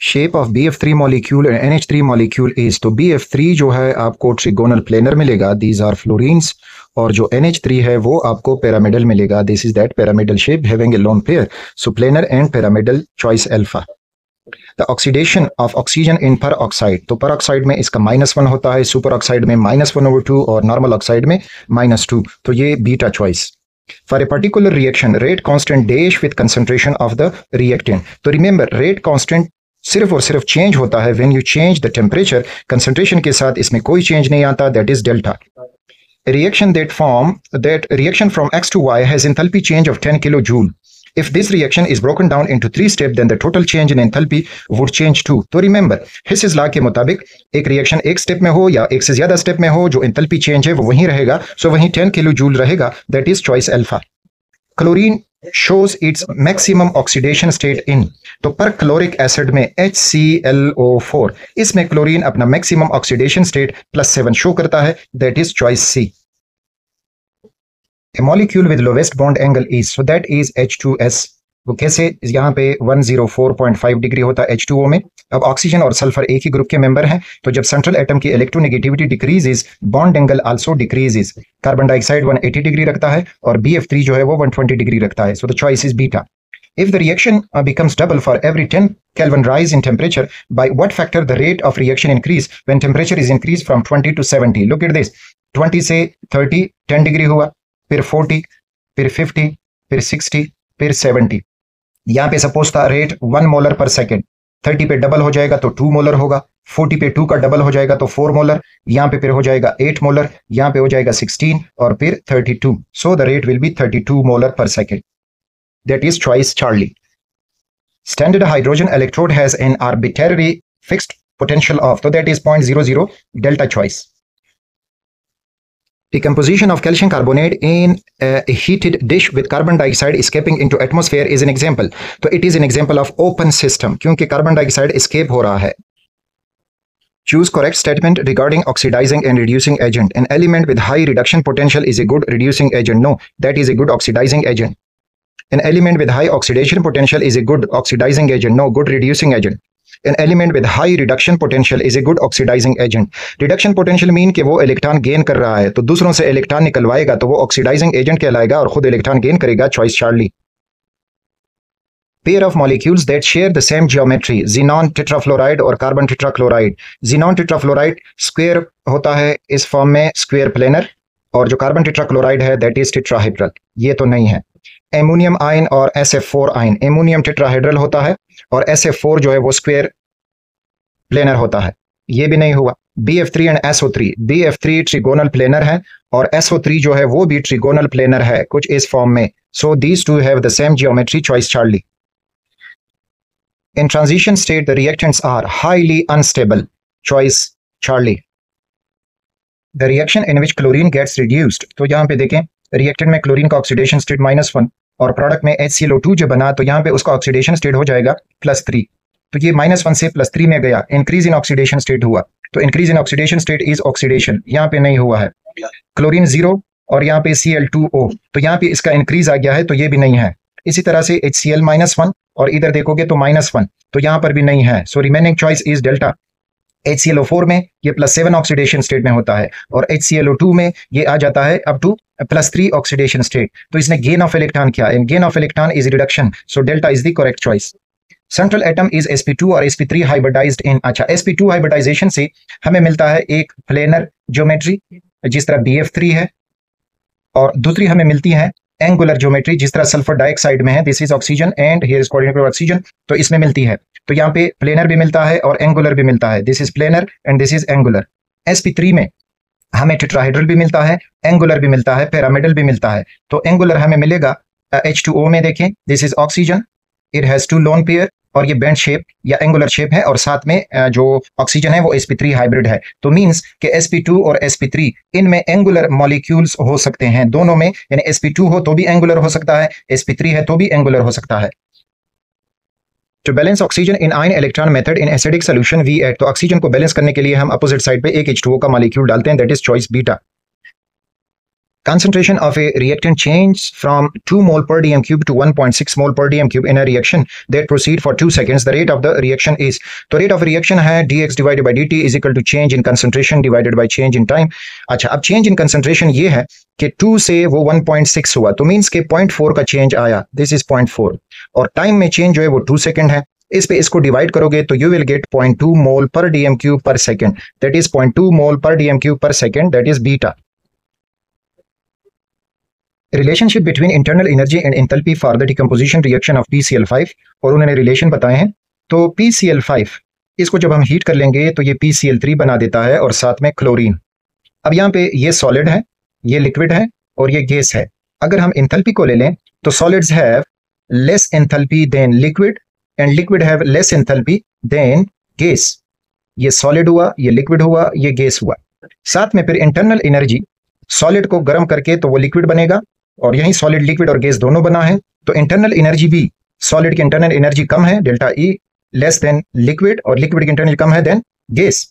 Shape of BF3 molecule and NH3 molecule is, तो BF3 जो है आपको ट्रिगोनल प्लेनर मिलेगा, दीज आर फ्लोरीन्स, और जो NH3 है वो आपको पिरामिडल मिलेगा, this is that pyramidal shape having a lone pair, so planar and pyramidal, choice alpha. The oxidation of oxygen in पर ऑक्साइड, तो पर ऑक्साइड में इसका -1 होता है, सुपर ऑक्साइड में -1/2 और नॉर्मल ऑक्साइड में -2, तो ये beta choice. For a particular reaction, rate constant dash with concentration of the reactant. तो remember, rate constant सिर्फ और सिर्फ चेंज होता है when you change the temperature, concentration के साथ इसमें कोई चेंज नहीं आता, that is delta. A reaction from X to Y has enthalpy change of 10 kilojoule. If this reaction is broken down into 3 steps, then the total change in enthalpy would change too. तो remember, हिसिस law के मुताबिक एक reaction एक step में हो या एक से ज्यादा स्टेप में हो, जो एंथैल्पी चेंज है वो वहीं रहेगा, सो वहीं 10 किलो जूल रहेगा, that is choice alpha. Chlorine shows its maximum oxidation state in, तो पर क्लोरिक एसिड में HClO4, इसमें क्लोरीन अपना मैक्सिमम ऑक्सीडेशन स्टेट +7 शो करता है, that is choice C. A molecule with lowest bond angle is, so that is H2S, वो कैसे, यहाँ पे 104.5 डिग्री होता है H2O में। अब ऑक्सीजन और सल्फर एक ही ग्रुप के मेंबर हैं, तो जब सेंट्रल एटम की electronegativity decreases, bond angle also decreases. Carbon dioxide 180 degree रखता है और BF3 जो है वो 120 डिग्री रखता है, so the choice is beta. If the reaction becomes double for every 10 Kelvin rise in temperature, by what factor the rate of reaction increase when temperature is increased from 20 to 70? Look at this, 20 से 30 10 degree हुआ, फिर 40, फिर 50, फिर 60, फिर 70। यहाँ पे suppose था rate 1 molar per second, 30 पे डबल हो जाएगा तो 2 मोलर होगा, 40 पे 2 का डबल हो जाएगा तो 4 मोलर, यहाँ पे फिर हो जाएगा 8 मोलर, यहाँ पे हो जाएगा 16 और फिर 32, so the rate will be 32 molar per second, that is choice Charlie. Standard hydrogen electrode has an arbitrary fixed potential of, तो that is 0.00, delta choice. Decomposition of calcium carbonate in a heated dish with carbon dioxide escaping into atmosphere is an example. तो it is an example of open system, क्योंकि carbon dioxide escape हो रहा है। Choose correct statement regarding oxidizing and reducing agent. An element with high reduction potential is a good reducing agent. No, that is a good oxidizing agent. An element with high oxidation potential is a good oxidizing agent. No, good reducing agent. An element with high reduction potential is a good oxidizing agent. Reduction potential mean कि वो electron gain कर रहा है, तो दूसरों से electron निकलवाएगा तो वो ऑक्सीडाइजिंग एजेंट कहलाएगा और खुद इलेक्ट्रॉन गेन करेगा, choice Charlie. Pair of molecules that share the same geometry, xenon tetrafluoride और carbon tetrachloride. xenon tetrafluoride square होता है इस फॉर्म में, स्क्वायर प्लेनर, और जो कार्बन टेट्राक्लोराइड है दैट इज टेट्राहेड्रल, ये तो नहीं है। एमोनियम आयन और SF4 आयन, एमोनियम टेट्राहेड्रल होता है और SF4 जो है वो स्क्वायर प्लेनर होता है, ये भी नहीं हुआ। BF3 and SO3, BF3 trigonal planar है और SO3 जो है वो भी ट्रिगोनल प्लेनर है कुछ इस फॉर्म में, so these two have the same geometry, choice Charlie. In transition state, the reactants are highly unstable, choice Charlie. The reaction in which chlorine gets reduced, तो यहाँ पे देखें रिएक्टेंट में क्लोरीन का ऑक्सीडेशन स्टेट -1 और product में HClO2 जो बना, तो यहाँ पे उसका ऑक्सीडेशन स्टेट हो जाएगा +3, तो ये -1 से +3 में गया, इंक्रीज इन ऑक्सीडेशन स्टेट हुआ, तो increase in oxidation state is oxidation, यहाँ पे नहीं हुआ है। क्लोरीन 0 और यहाँ पे Cl2O, तो यहाँ पे इसका इंक्रीज आ गया है, तो ये भी नहीं है। इसी तरह से HCl -1 और इधर देखोगे तो -1, तो यहाँ पर भी नहीं है, so remaining choice is delta. HClO4 में ये +7 ऑक्सीडेशन स्टेट में होता है और HClO2 में ये आ जाता है अप टू +3 ऑक्सीडेशन स्टेट, तो इसने गेन ऑफ इलेक्ट्रॉन किया, and gain of electron is reduction, so delta is the correct choice. Central atom is sp2 और sp3 हाइब्रिडाइज्ड इन, अच्छा sp2 हाइब्रिडाइजेशन से हमें मिलता है एक प्लेनर ज्योमेट्री जिस तरह BF3 है, और दूसरी हमें मिलती है एंगुलर ज्योमेट्री जिस तरह सल्फर डाइऑक्साइड में है, this is oxygen and here is coordinate with oxygen, तो इसमें मिलती है। तो यहाँ पे प्लेनर भी मिलता है और एंगुलर भी मिलता है, this is planar and this is angular. sp3 में हमें टेट्राहेड्रल भी मिलता है, एंगुलर भी मिलता है, पिरामिडल भी मिलता है, तो एंगुलर हमें मिलेगा H2O में, देखें this is oxygen, it has 2 lone pair और ये बैंड शेप या एंगुलर शेप है, और साथ में जो ऑक्सीजन है वो sp3 हाइब्रिड है, तो मींस कि sp2 और sp3 इनमें एंगुलर मॉलिक्यूल्स हो सकते हैं दोनों में, यानी sp2 हो तो भी एंगुलर हो सकता है, sp3 है तो भी एंगुलर हो सकता है। To balance oxygen in ion electron method in acidic solution we add, तो ऑक्सीजन को बैलेंस करने के लिए हम अपोजिट साइड पे एक H2O का मॉलिक्यूल डालते हैं, that is choice beta. Concentration of a reactant changes from 2 mole per dm cube to 1.6 mole per dm cube in a reaction that proceed for 2 seconds. The rate of the reaction is, तो rate of reaction है dx divided by dt is equal to change in concentration divided by change in time. अच्छा, अब change in concentration ये है कि 2 से वो 1.6 हुआ, तो मीन्स के 0.4 का चेंज आया, दिस इज 0.4, और टाइम में चेंज जो है वो 2 सेकंड है. इस पे इसको डिवाइड करोगे तो यू विल गेट 0.2 मोल पर डीएम क्यूब पर सेकंड, दैट इज 0.2 मोल पर डीएम क्यूब पर second, that is beta. Relationship between internal energy and enthalpy for the decomposition reaction of PCl5, और उन्होंने रिलेशन बताए हैं. तो PCl5 इसको जब हम हीट कर लेंगे तो ये PCl3 बना देता है और साथ में क्लोरीन. अब यहाँ पे ये सॉलिड है, ये लिक्विड है और ये गैस है. अगर हम एंथैल्पी को ले लें तो solids have less enthalpy than liquid and liquid have less enthalpy than gas. ये सॉलिड हुआ, ये लिक्विड हुआ, ये गैस हुआ. साथ में फिर इंटरनल एनर्जी, सॉलिड को गर्म करके तो वो लिक्विड बनेगा, और यही सॉलिड लिक्विड और गैस दोनों बना है, तो इंटरनल एनर्जी भी सॉलिड की इंटरनल एनर्जी कम है delta E less than liquid, और लिक्विड की इंटरनल कम है देन गैस.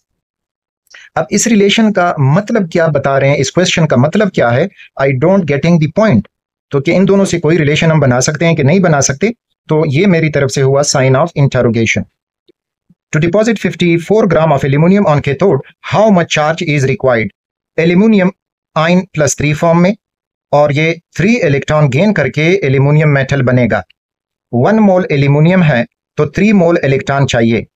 अब इस रिलेशन का मतलब क्या बता रहे हैं, इस क्वेश्चन का मतलब क्या है, I don't getting the point. तो कि इन दोनों से कोई रिलेशन हम बना सकते हैं कि नहीं बना सकते, तो ये मेरी तरफ से हुआ sign of interrogation. To deposit 54 gram of aluminium on cathode how much charge is required. Aluminium ion +3 form में, और ये 3 इलेक्ट्रॉन गेन करके एल्यूमिनियम मेटल बनेगा. 1 मोल एल्यूमिनियम है तो 3 मोल इलेक्ट्रॉन चाहिए.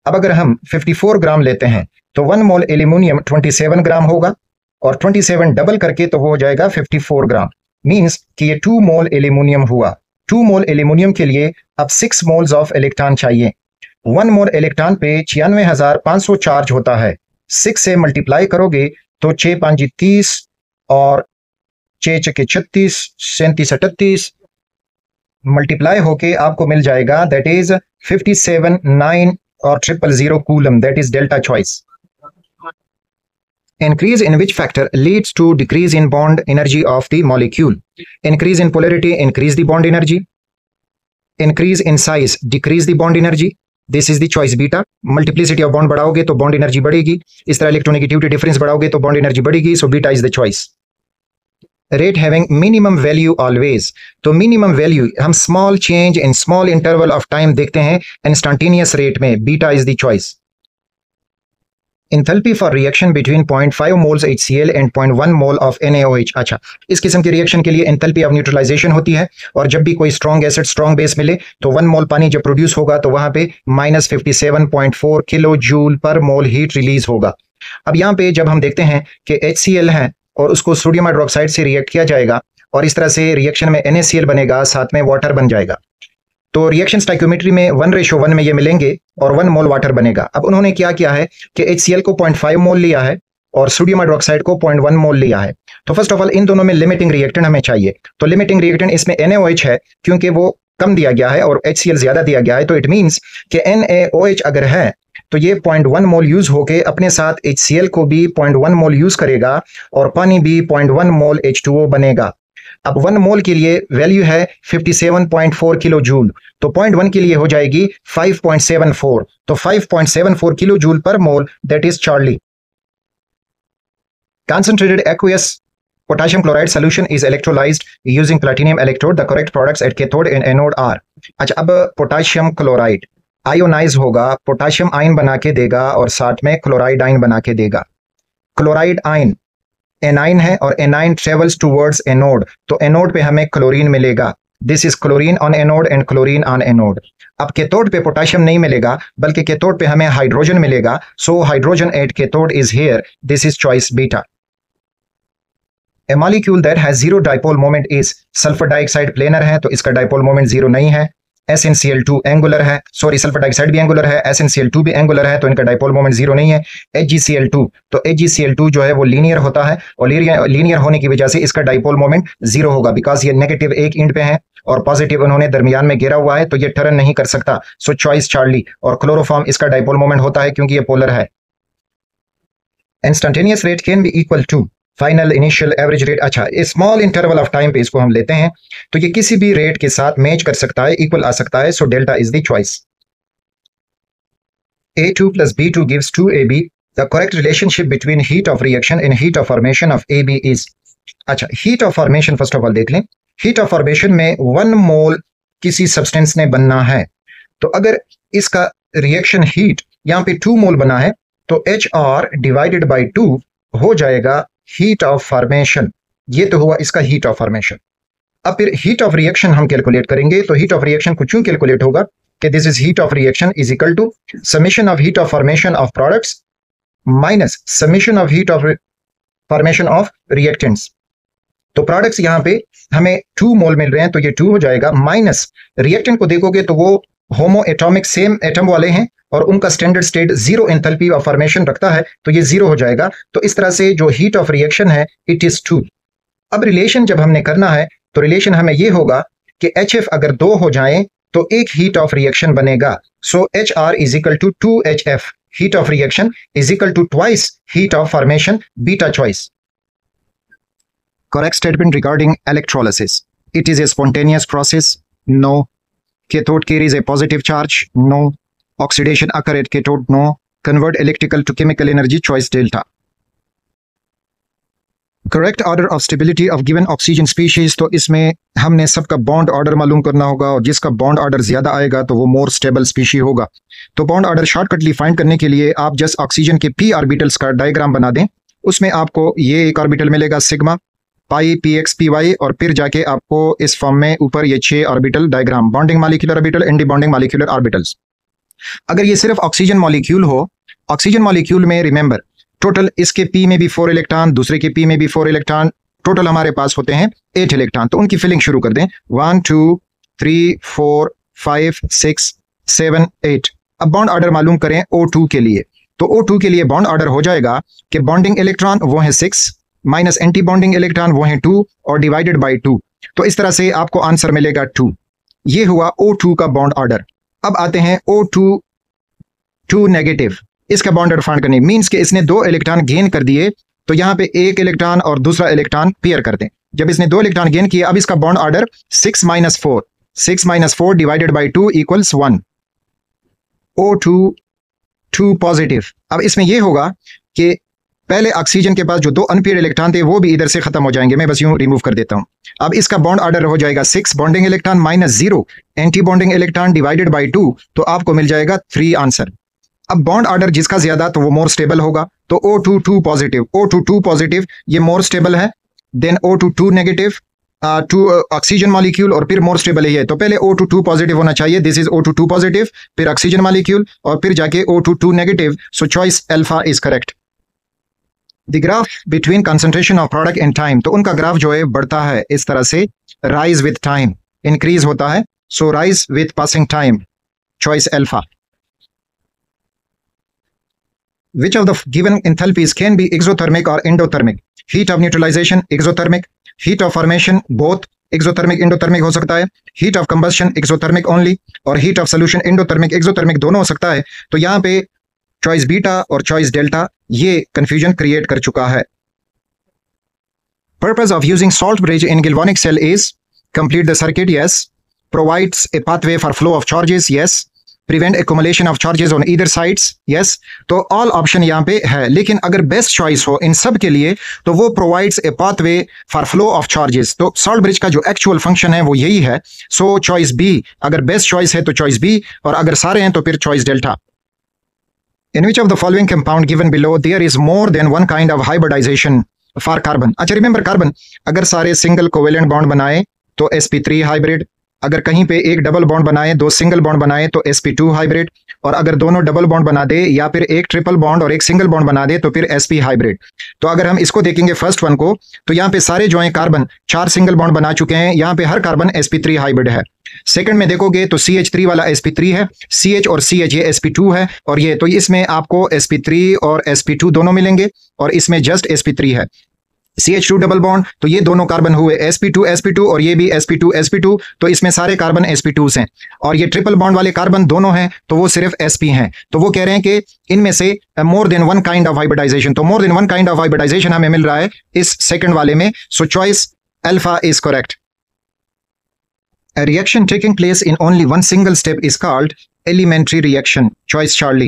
अब अगर हम 54 ग्राम लेते हैं तो 1 मोल एल्यूमिनियम 27 ग्राम होगा, और 27 डबल करके तो वो हो जाएगा 54 ग्राम. मींस कि ये 2 मोल एल्यूमिनियम हुआ. 2 मोल एल्यूमिनियम के लिए अब 6 मोल्स ऑफ इलेक्ट्रॉन चाहिए. 1 मोल इलेक्ट्रॉन पे 96,500 चार्ज होता है. 6 से मल्टीप्लाई करोगे तो 6 5 30 और 6 6 36, 37 38 मल्टीप्लाई होके आपको मिल जाएगा, दैट इज 57 9 और 000 coulomb, that is delta choice. Increase in which factor leads to decrease in bond energy of the molecule? Increase in polarity increase the bond energy. Increase in size decrease the bond energy. This is the choice beta. Multiplicity of bond बढ़ाओगे तो bond energy बढ़ेगी. इस तरह electronegativity difference बढ़ाओगे तो bond energy बढ़ेगी. So beta is the choice. Rate having minimum value always. तो minimum value हम small change in small interval of time देखते हैं instantaneous rate में. Beta is the choice. Enthalpy for reaction between 0.5 moles HCl and 0.1 mole of NaOH. अच्छा, इस किस्म की reaction के लिए एंथैल्पी ऑफ न्यूट्रलाइजेशन होती है, और जब भी कोई स्ट्रॉन्ग एसिड स्ट्रॉन्ग बेस मिले तो 1 मोल पानी जब प्रोड्यूस होगा तो वहां पे -57.4 किलो जूल पर मोल हीट रिलीज होगा. अब यहाँ पे जब हम देखते हैं कि HCl है और उसको सोडियम हाइड्रोक्साइड से रिएक्ट किया जाएगा, और इस तरह से रिएक्शन में NaCl बनेगा, साथ में वाटर बन जाएगा. तो रिएक्शन स्टाइक्योमेट्री में 1:1 में ये मिलेंगे और 1 मोल वाटर बनेगा. अब उन्होंने क्या किया है कि HCl को 0.5 मोल लिया है और सोडियम हाइड्रोक्साइड को 0.1 मोल लिया है. तो फर्स्ट ऑफ ऑल इन दोनों में लिमिटिंग रिएक्टेंट हमें चाहिए. तो लिमिटिंग रिएक्टेंट इसमें NaOH है, क्योंकि वो कम दिया गया है और HCl ज्यादा दिया गया है. तो इट मीन्स कि NaOH अगर है तो ये 0.1 मोल यूज होके अपने साथ HCl को भी 0.1 मोल यूज करेगा, और पानी भी 0.1 मोल H2O बनेगा. अब 1 मोल के लिए वैल्यू है 57.4 किलो जूल, तो 0.1 के लिए हो जाएगी 5.74, तो 5.74 किलो जूल पर मोल, that is Charlie. Concentrated aqueous potassium chloride solution is electrolyzed using platinum electrode. The correct products at cathode and anode are. अच्छा, अब पोटाशियम क्लोराइड आयोनाइज होगा, पोटाशियम आयन बना के देगा और साथ में क्लोराइड आयन बना के देगा. क्लोराइड आयन एनाइन है और एनाइन ट्रेवल्स टूवर्ड्स एनोड, तो एनोड पे हमें क्लोरीन मिलेगा. This is chlorine on anode and chlorine on anode. अब कैथोड पे पोटाशियम नहीं मिलेगा, बल्कि कैथोड पे हमें हाइड्रोजन मिलेगा. So hydrogen at cathode is here, this is choice beta. A molecule that has zero dipole moment is sulphur dioxide planar है, तो इसका डाइपोल मोमेंट जीरो नहीं है. SnCl2 एंगुलर है, सॉरी सल्फर डाइऑक्साइड भी एंगुलर है, SnCl2 भी angular है, तो इनका डाइपोल मोमेंट जीरो नहीं है. HgCl2, तो HgCl2 जो है वो लीनियर होता है, और लीनियर होने की वजह से इसका डाइपोल मोमेंट जीरो होगा, बिकॉज ये नेगेटिव एक एंड पे है और पॉजिटिव उन्होंने दरमियान में घेरा हुआ है, तो ये टर्न नहीं कर सकता. So choice Charlie. और क्लोरोफॉर्म इसका डाइपोल मोमेंट होता है क्योंकि ये पोलर है. Instantaneous rate can be equal to final initial average rate. अच्छा, स्मॉल इंटरवल ऑफ टाइम पे इसको हम लेते हैं, तो ये किसी भी रेट के साथ मैच कर सकता है, इक्वल आ सकता है. So delta is the choice. A2 plus B2 gives 2AB. The correct relationship between heat of reaction and heat of formation of AB is. अच्छा, heat of formation first of all देख लें। Heat of formation में 1 मोल किसी substance ने बनना है, तो अगर इसका रिएक्शन हीट यहाँ पे 2 मोल बना है तो HR डिवाइडेड बाई 2 हो जाएगा हीट ऑफ फॉर्मेशन। ये तो हुआ इसका हीट ऑफ फॉर्मेशन। अब फिर हीट ऑफ रिएक्शन हम कैलकुलेट करेंगे, तो हीट ऑफ रिएक्शन कुछ यूं कैलकुलेट होगा कि this is heat of reaction is equal to summation of heat of formation of products minus summation of heat of formation of reactants. तो products यहाँ पे हमें 2 मोल मिल रहे हैं तो ये 2 हो जाएगा, माइनस रिएक्टेंट को देखोगे तो वो होमो एटॉमिक सेम एटम वाले हैं और उनका standard state 0 enthalpy of formation रखता है तो ये 0 हो जाएगा। तो इस तरह से जो हीट ऑफ रिएक्शन है इट इज 2। अब रिलेशन जब हमने करना है तो रिलेशन हमें ये होगा कि HF अगर 2 हो जाए तो एक हीट ऑफ रिएक्शन बनेगा। So HR is equal to 2HF, heat of reaction is equal to twice heat of formation, beta choice. Correct statement regarding electrolysis. It is a spontaneous process. No. Cathode carries a positive charge. No. Oxidation occur at cathode. No. Convert electrical to chemical energy. Choice delta. Correct order of stability of given oxygen species. तो इसमें हमने सबका bond order मालूम करना होगा और जिसका bond order ज्यादा आएगा तो वो मोर स्टेबल स्पीशी होगा। तो बॉन्ड ऑर्डर शॉर्टकटली फाइंड करने के लिए आप जस्ट ऑक्सीजन के p ऑर्बिटल्स का डायग्राम बना दें। उसमें आपको ये एक ऑर्बिटल मिलेगा सिग्मा पाई px py और फिर जाके आपको इस फॉर्म में ऊपर ये 6 orbital diagram, bonding molecular orbital, anti bonding molecular orbitals. अगर ये सिर्फ ऑक्सीजन मॉलिक्यूल हो, ऑक्सीजन मॉलिक्यूल में रिमेंबर टोटल इसके p में भी 4 इलेक्ट्रॉन, दूसरे के p में भी 4 इलेक्ट्रॉन, टोटल हमारे पास होते हैं 8 इलेक्ट्रॉन। तो उनकी फिलिंग शुरू कर दें 1 2 3 4 5 6 7 8। अब बॉन्ड ऑर्डर मालूम करें O2 के लिए, तो O2 के लिए बॉन्ड ऑर्डर हो जाएगा कि बॉन्डिंग इलेक्ट्रॉन वो है 6 माइनस एंटी बॉन्डिंग इलेक्ट्रॉन वो है 2 और डिवाइडेड बाय 2। तो इस तरह से आपको आंसर मिलेगा 2। ये हुआ O2 का बॉन्ड ऑर्डर। अब आते हैं O2 2 नेगेटिव, इसका बॉन्ड ऑर्डर फाइंड करनी मींस कि इसने 2 इलेक्ट्रॉन गेन कर दिए, तो यहां पे एक इलेक्ट्रॉन और दूसरा इलेक्ट्रॉन पेयर कर दें। जब इसने 2 इलेक्ट्रॉन गेन किए, अब इसका bond order 6 minus 4 divided by 2 equals 1। O2 2 positive. अब इसमें यह होगा कि पहले ऑक्सीजन के पास जो 2 अनपेयर्ड इलेक्ट्रॉन थे वो भी इधर से खत्म हो जाएंगे, मैं बस यूं रिमूव कर देता हूं। अब इसका बॉन्ड ऑर्डर हो जाएगा 6 bonding electron minus 0 anti bonding electron divided by 2, तो आपको मिल जाएगा 3 आंसर। अब बॉन्ड ऑर्डर जिसका ज्यादा तो वो मोर स्टेबल होगा, तो O2 2 पॉजिटिव, O2 2 पॉजिटिव ये मोर स्टेबल है। Then O2 2 negative, 2 oxygen molecule और फिर मोर स्टेबल है। तो पहले O2 2 पॉजिटिव होना चाहिए, दिस इज O2 2 पॉजिटिव, फिर ऑक्सीजन मॉलिक्यूल और फिर जाके O2 2 negative. So choice alpha is correct. The graph between concentration of product and time, तो उनका ग्राफ जो है बढ़ता है इस तरह से, राइज विथ टाइम, इंक्रीज होता है। So rise with passing time, choice alpha. Which of the given enthalpies can be exothermic or endothermic? Heat of neutralization exothermic, heat of formation both exothermic endothermic हो सकता है, heat of combustion exothermic only और heat of solution endothermic exothermic दोनों हो सकता है। तो यहाँ पे चॉइस बीटा और चॉइस डेल्टा ये कंफ्यूजन क्रिएट कर चुका है। Purpose of using salt bridge in galvanic cell is complete the circuit, yes. Provides a pathway for flow of charges, yes. Prevent accumulation of charges on either sides, yes. तो all option यहाँ पे है, लेकिन अगर best choice हो इन सब के लिए तो वो provides a pathway for flow of charges. तो सॉल्ट ब्रिज का जो एक्चुअल फंक्शन है वो यही है। सो चॉइस बी, अगर बेस्ट चॉइस है तो चॉइस बी और अगर सारे हैं तो फिर choice delta. In which of the following compound given below there is more than one kind of hybridization for carbon? अच्छा रिमेंबर कार्बन अगर सारे सिंगल कोवेलेंट बॉन्ड बनाए तो sp3 हाइब्रिड, अगर कहीं पे एक डबल बॉन्ड बनाए, 2 सिंगल बॉन्ड बनाए तो sp2 हाइब्रिड, और अगर दोनों डबल बॉन्ड बना दे या फिर एक ट्रिपल बॉन्ड और एक सिंगल बॉन्ड बना दे तो फिर sp हाइब्रिड। तो अगर हम इसको देखेंगे फर्स्ट वन को, तो यहाँ पे सारे जो हैं कार्बन 4 सिंगल बॉन्ड बना चुके हैं, यहाँ पे हर कार्बन sp3 हाइब्रिड है। सेकंड में देखोगे तो CH3 वाला sp3 है, CH और CH ये sp2 है, और ये तो इसमें आपको sp3 और sp2 दोनों मिलेंगे और इसमें जस्ट sp3 है। CH2 डबल बॉन्ड, तो ये दोनों कार्बन हुए sp2 और ये भी sp2, तो इसमें सारे कार्बन sp2s हैं। और ये ट्रिपल बॉन्ड वाले कार्बन दोनों हैं तो वो सिर्फ sp हैं। तो वो कह रहे हैं कि इनमें से more than one kind of hybridization, तो more than one kind of hybridization हमें मिल रहा है इस सेकंड वाले में। So choice alpha is correct. A reaction taking place in only one single step is called elementary reaction. Choice Charlie.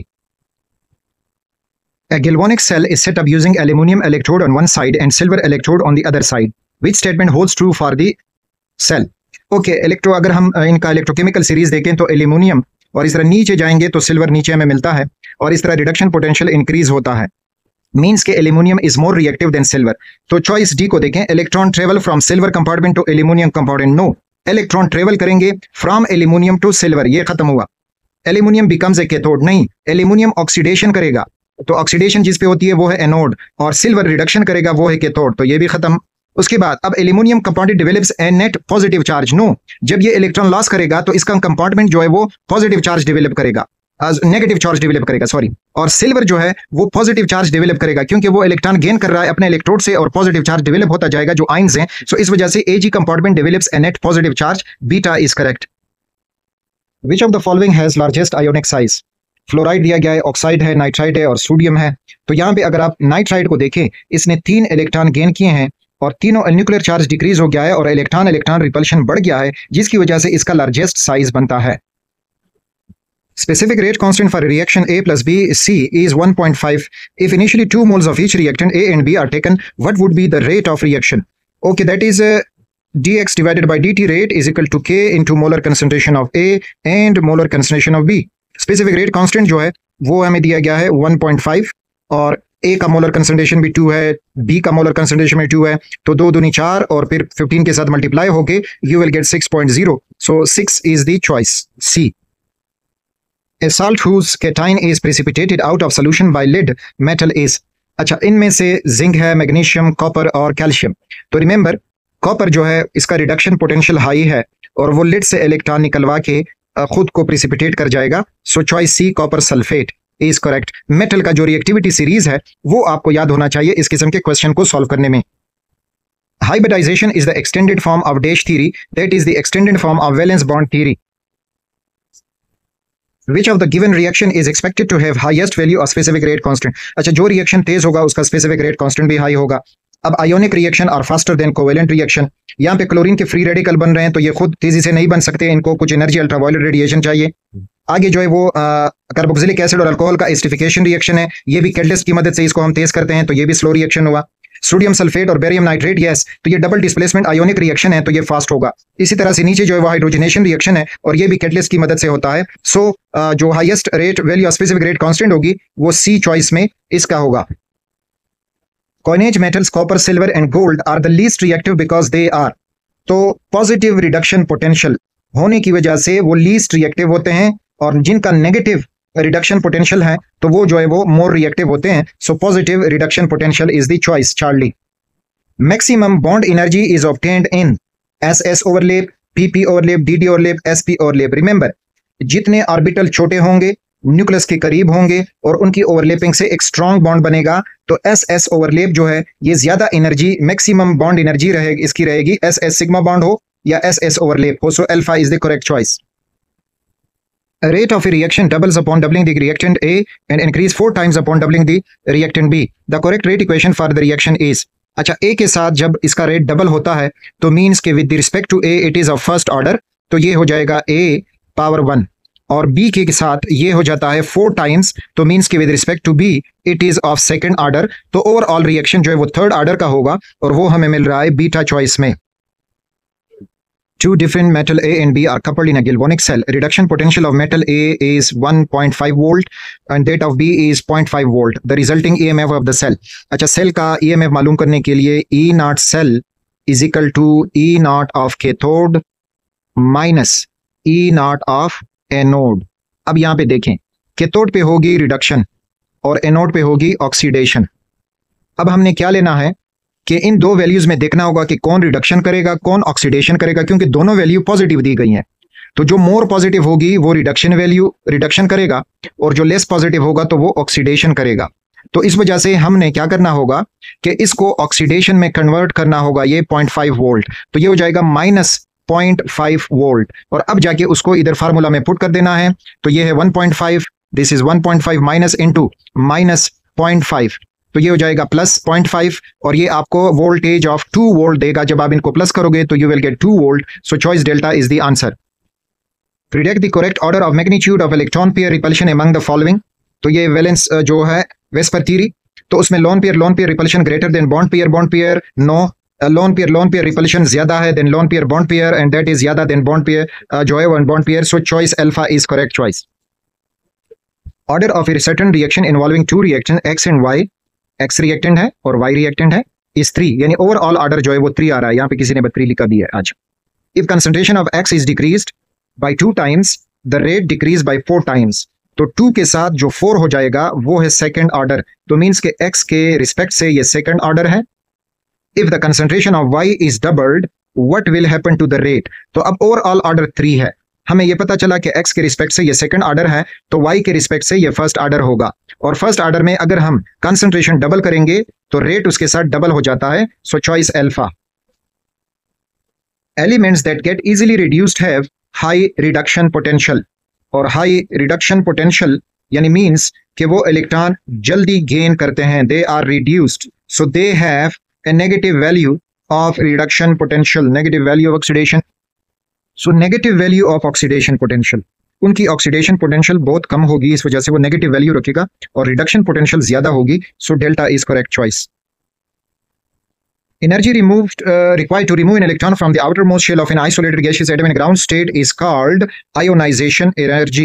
A galvanic cell is set up using aluminum electrode on one side and silver electrode on the other side. Which statement holds true for the cell? Okay, अगर हम इनका electrochemical series देखें तो aluminium और इस तरह नीचे जाएंगे तो सिल्वर नीचे हमें मिलता है और इस तरह रिडक्शन पोटेंशियल इंक्रीज होता है, मींस के aluminium is more reactive than silver. तो चॉइस डी को देखें, electron travel from silver compartment to aluminium compartment. No, electron travel करेंगे फ्रॉम एल्यूमिनियम टू सिल्वर, ये खत्म हुआ। एल्यूमिनियम बिकम्स ए कैथोड, नहीं, एल्यूमिनियम ऑक्सीडेशन करेगा, तो ऑक्सीडेशन जिस पे होती है वो है एनोड, और सिल्वर रिडक्शन करेगा वो है कैथोड, तो ये भी खत्म। उसके बाद अब aluminium compound develops a net positive charge. No, जब ये इलेक्ट्रॉन लॉस करेगा तो इसका कंपार्टमेंट जो है वो पॉजिटिव चार्ज डेवलप करेगा, नेगेटिव चार्ज डेवलप करेगा, सॉरी। और सिल्वर जो है वो पॉजिटिव चार्ज डेवलप करेगा क्योंकि वो इलेक्ट्रॉन गेन कर रहा है अपने इलेक्ट्रोड से और पॉजिटिव चार्ज डेवलप होता जाएगा जो आयंस हैं। सो इस वजह से AG compartment develops a net positive charge, beta is correct. Which of the following has largest ionic size? Fluoride दिया गया है, ऑक्साइड है, नाइट्राइड है और सोडियम है। तो यहाँ पे अगर आप नाइट्राइड को देखें, इसने 3 इलेक्ट्रॉन गेन किए हैं और तीनों न्यूक्लियर चार्ज डिक्रीज हो गया है और इलेक्ट्रॉन इलेक्ट्रॉन रिपल्शन बढ़ गया है, जिसकी वजह से इसका लार्जेस्ट साइज बनता है। Specific rate constant for a reaction A plus B C is 1.5. If initially 2 moles of each reactant A and B are taken, what would be the rate of reaction? Okay, that is dx divided by dt rate is equal to K into molar concentration of A and molar concentration of B. Specific rate constant जो है वो हमें दिया गया है 1.5 और A का molar concentration भी 2 है, B का मोलर कंसंट्रेशन भी 2 है, तो 2 दूनी 4 और फिर 15 के साथ मल्टीप्लाई होके you will get 6.0. So 6 is the choice, C. A salt whose cation is precipitated out of solution by lead metal is. अच्छा, इनमें से जिंक है, मैग्नीशियम, कॉपर और कैल्शियम। तो रिमेंबर, कॉपर जो है इसका रिडक्शन पोटेंशियल हाई है और वो लिड से इलेक्ट्रॉन निकलवा के खुद को प्रिसिपिटेट कर जाएगा। So choice C, copper sulphate is correct. Metal का जो रिएक्टिविटी सीरीज है वो आपको याद होना चाहिए इस किस्म के क्वेश्चन को सॉल्व करने में। Hybridisation is the extended form of dash theory, that is the extended form of valence bond theory. Which of the given reaction is expected to have highest value of specific rate constant? अच्छा, जो reaction तेज होगा उसका specific rate constant भी high होगा। अब ionic reaction और faster than covalent reaction, यहाँ पे क्लोरीन के फ्री रेडिकल बन रहे हैं तो ये खुद तेजी से नहीं बन सकते, इनको कुछ एनर्जी अल्ट्रावायलेट रेडिएशन चाहिए। आगे जो है वो कार्बोक्सिलिक एसिड और अल्कोहल का एस्टिफिकेशन रिएक्शन है, ये भी कैटलिस्ट की मदद से इसको हम तेज करते हैं, तो ये भी स्लो रिएक्शन हुआ। सोडियम सल्फेट और बेरियम नाइट्रेट गैस, तो ये डबल डिस्प्लेसमेंट आयोनिक रिएक्शन है, तो ये फास्ट होगा। इसी तरह से नीचे जो है वो हाइड्रोजनेशन रिएक्शन है और ये भी कैटलिस्ट की मदद से होता है। सो जो highest rate value of specific rate constant होगी वो सी चॉइस में इसका होगा। Coinage metals copper, silver and gold are the least reactive because they are, तो पॉजिटिव रिडक्शन पोटेंशियल होने की वजह से वो लीस्ट रिएक्टिव होते हैं और जिनका नेगेटिव रिडक्शन पोटेंशियल है तो वो जो है वो मोर रिएक्टिव होते हैं। So positive reduction potential is the choice, Charlie. Maximum bond energy is obtained in SS overlap, PP overlap, DD overlap, SP overlap. Remember, जितने ऑर्बिटल छोटे होंगे, न्यूक्लियस के करीब होंगे और उनकी ओवरलैपिंग से एक स्ट्रॉन्ग बॉन्ड बनेगा, तो एसएस ओवरलैप जो है ये ज्यादा एनर्जी, मैक्सिमम बॉन्ड एनर्जी रहेगी, इसकी रहेगी एसएस सिग्मा बॉन्ड हो या एसएस ओवरलैप हो। So alpha is the correct choice. A rate of a reaction doubles upon doubling the reactant A and increase 4 times upon doubling the reactant B. The correct rate equation for the reaction is. अच्छा, A के साथ जब इसका rate double होता है तो means के with respect to A it is of first order, तो ये हो जाएगा A पावर 1, और B के साथ ये हो जाता है 4 टाइम्स, तो मीन्स के with respect to B it is of second order, तो ओवरऑल रिएक्शन जो है वो थर्ड ऑर्डर का होगा और वो हमें मिल रहा है बीटा चॉइस में। Two different metal A and B are coupled in a galvanic cell. Reduction potential of metal A is 1.5 volt and that of B is 0.5 volt. The resulting EMF of the cell. अच्छा, cell का EMF मालूम करने के लिए E naught cell is equal to E naught of cathode minus E naught of anode. अब यहाँ पे देखें, कैथोड पे होगी रिडक्शन और एनोड पे होगी ऑक्सीडेशन। अब हमने क्या लेना है कि इन दो वैल्यूज में देखना होगा कि कौन रिडक्शन करेगा, कौन ऑक्सीडेशन करेगा, क्योंकि दोनों वैल्यू पॉजिटिव दी गई हैं। तो जो मोर पॉजिटिव होगी वो रिडक्शन करेगा और जो लेस पॉजिटिव होगा तो वो ऑक्सीडेशन करेगा। तो इस वजह से हमने क्या करना होगा कि इसको ऑक्सीडेशन में कन्वर्ट करना होगा, ये 0.5 वोल्ट, तो ये हो जाएगा -0.5 वोल्ट, और अब जाके उसको इधर फार्मूला में पुट कर देना है। तो ये है 1.5, दिस इज 1.5 माइनस इंटू -0.5, तो ये हो जाएगा +0.5 और ये आपको वोल्टेज ऑफ 2 वोल्ट देगा। जब आप इनको प्लस करोगे तो you will get 2 volt. So choice delta is the answer. Predict the correct order of magnitude of electron pair repulsion among the following. तो ये वैलेंस जो है वेस्पर थ्योरी, तो उसमें lone pair repulsion greater than bond pair no, lone pair repulsion ज्यादा है than lone pair bond pair, and that is ज्यादा than bond pair जो है one bond pair, so choice alpha is correct choice. Order of a certain reaction involving two reaction X and Y, X reactant है और Y reactant है, is 3, यानी overall order जो है वो 3 आ रहा है, यहाँ पे किसी ने 3 लिखा भी है आज। If concentration of x is decreased bye 2 times the rate decrease by 4 times, तो 2 के साथ जो 4 हो जाएगा वो है सेकंड ऑर्डर, तो मींस के x के रिस्पेक्ट से ये सेकंड ऑर्डर है। If the concentration of y is doubled what will happen to the rate, तो अब ओवरऑल ऑर्डर 3 है, हमें ये पता चला कि x के रिस्पेक्ट से ये सेकंड ऑर्डर है, तो y के रिस्पेक्ट से ये फर्स्ट ऑर्डर होगा, और फर्स्ट ऑर्डर में अगर हम कंसंट्रेशन डबल करेंगे तो रेट उसके साथ डबल हो जाता है, so choice alpha. Elements that get easily reduced have high reduction potential, और हाई रिडक्शन पोटेंशियल यानी मींस कि वो इलेक्ट्रॉन जल्दी गेन करते हैं, they are reduced, so they have a negative value of reduction potential, negative value of oxidation, so negative value of oxidation potential, उनकी oxidation potential बहुत कम होगी, इस वजह से वो नेगेटिव वैल्यू रखेगा, और रिडक्शन पोटेंशियल ज्यादा होगी, so delta is correct choice. Energy removed required to remove an electron from the outermost shell of an isolated gaseous atom in ground state is called ionization energy.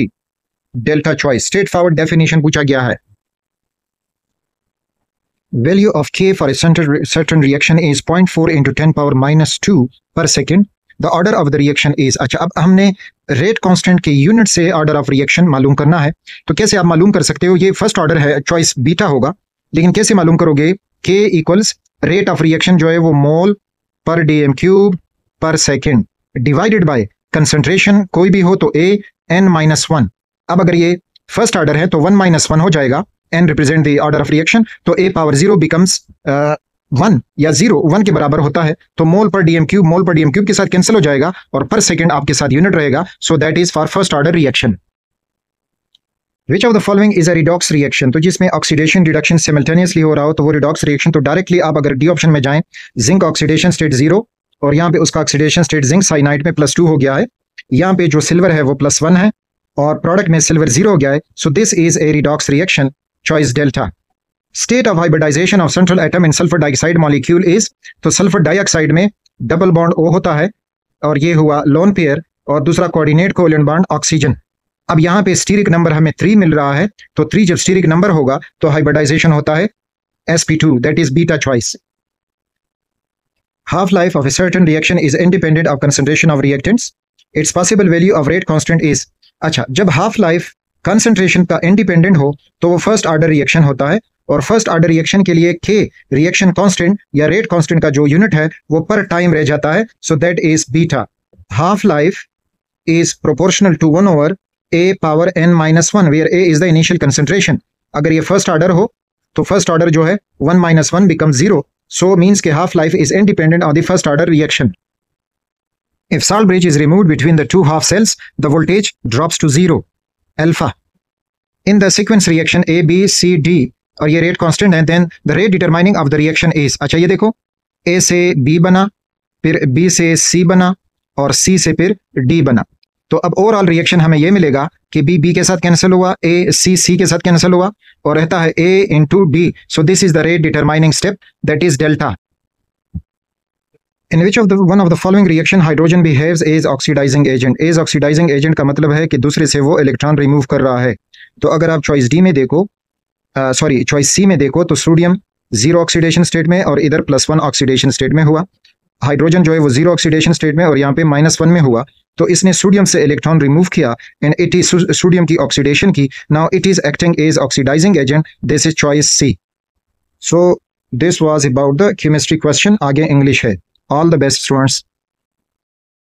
Delta choice. Straightforward definition पूछा गया है। Value of K for a certain reaction is 0.4 into 10 power minus 2 per second. The order of the reaction is, अच्छा अब हमने rate constant के unit से order of reaction मालूम करना है, तो कैसे आप मालूम कर सकते हो, ये फर्स्ट ऑर्डर है, चॉइस बीटा होगा, लेकिन कैसे मालूम करोगे, K equals rate of reaction जो है वो मोल पर डीएम क्यूब पर सेकेंड डिवाइडेड बाय कंसंट्रेशन कोई भी हो तो A n-1। अब अगर ये फर्स्ट ऑर्डर है तो 1-1 हो जाएगा, n represent the order of reaction, तो A पावर 0 बिकम्स 1 या 0 1 के बराबर होता है, तो मोल पर डीएम क्यूब के साथ कैंसिल हो जाएगा और पर सेकेंड आपके साथ यूनिट रहेगा, सो that is for first order reaction. Which of the following is a redox reaction, तो जिसमें ऑक्सीडेशन रिडक्शन सिमल्टेनियसली हो रहा हो तो वो रिडॉक्स रिएक्शन, तो डायरेक्टली आप अगर डी ऑप्शन में जाएं, जिंक ऑक्सीडेशन स्टेट 0 और यहाँ पे उसका ऑक्सीडेशन स्टेट जिंक साइनाइड में +2 हो गया है, यहाँ पे जो सिल्वर है वो +1 है और प्रोडक्ट में सिल्वर 0 हो गया है, so this is a redox reaction, choice delta. State of hybridisation of central atom in sulphur dioxide molecule is, तो सल्फर डाइऑक्साइड में डबल बॉन्ड O होता है और ये हुआ लोन पेयर, और दूसरा कोऑर्डिनेट कोवेलेंट बॉन्ड ऑक्सीजन। अब यहाँ पे स्टीरिक नंबर हमें 3 मिल रहा है, तो 3 जब स्टीरिक नंबर होगा तो हाइब्रिडाइजेशन होता है sp2, that is beta choice. Half life of a certain reaction is independent of concentration of reactants, it's possible value of rate constant is, अच्छा जब हाफ लाइफ कंसंट्रेशन का इंडिपेंडेंट हो तो वो फर्स्ट ऑर्डर रिएक्शन होता है, और first order reaction के लिए K रिएक्शन कांस्टेंट या रेट कांस्टेंट का जो यूनिट है वो पर टाइम रह जाता है, so that is beta. Half life is proportional to 1 over A power n-1 where A is the initial concentration। अगर ये फर्स्ट ऑर्डर हो तो फर्स्ट ऑर्डर जो है 1-1 becomes 0, so means के half life is independent of the first order reaction। If salt bridge is removed between the two half cells, the voltage drops to 0 alpha। In the sequence reaction A B C D और ये rate constant है, then the rate determining of the reaction is, अच्छा ये देखो A से B बना, फिर B से C बना और C से फिर D बना, तो अब ओवरऑल रिएक्शन हमें ये मिलेगा कि B के साथ कैंसिल हुआ, A C के साथ कैंसिल हुआ और रहता है A into D, so this is the rate determining step, that is delta। In which of the one of the following reaction hydrogen behaves as oxidizing agent, as oxidizing agent का मतलब है कि दूसरे से वो इलेक्ट्रॉन रिमूव कर रहा है, तो अगर आप चॉइस डी में देखो, चॉइस सी में देखो तो सोडियम 0 ऑक्सीडेशन स्टेट में और इधर +1 ऑक्सीडेशन स्टेट में हुआ, हाइड्रोजन जो है वो 0 ऑक्सीडेशन स्टेट में और यहाँ पे -1 में हुआ, तो इसने सोडियम से इलेक्ट्रॉन रिमूव किया एंड इट इज सोडियम की ऑक्सीडेशन की, now it is acting as oxidising agent, this is choice C. So this was about the chemistry question, आगे इंग्लिश है। All the best students.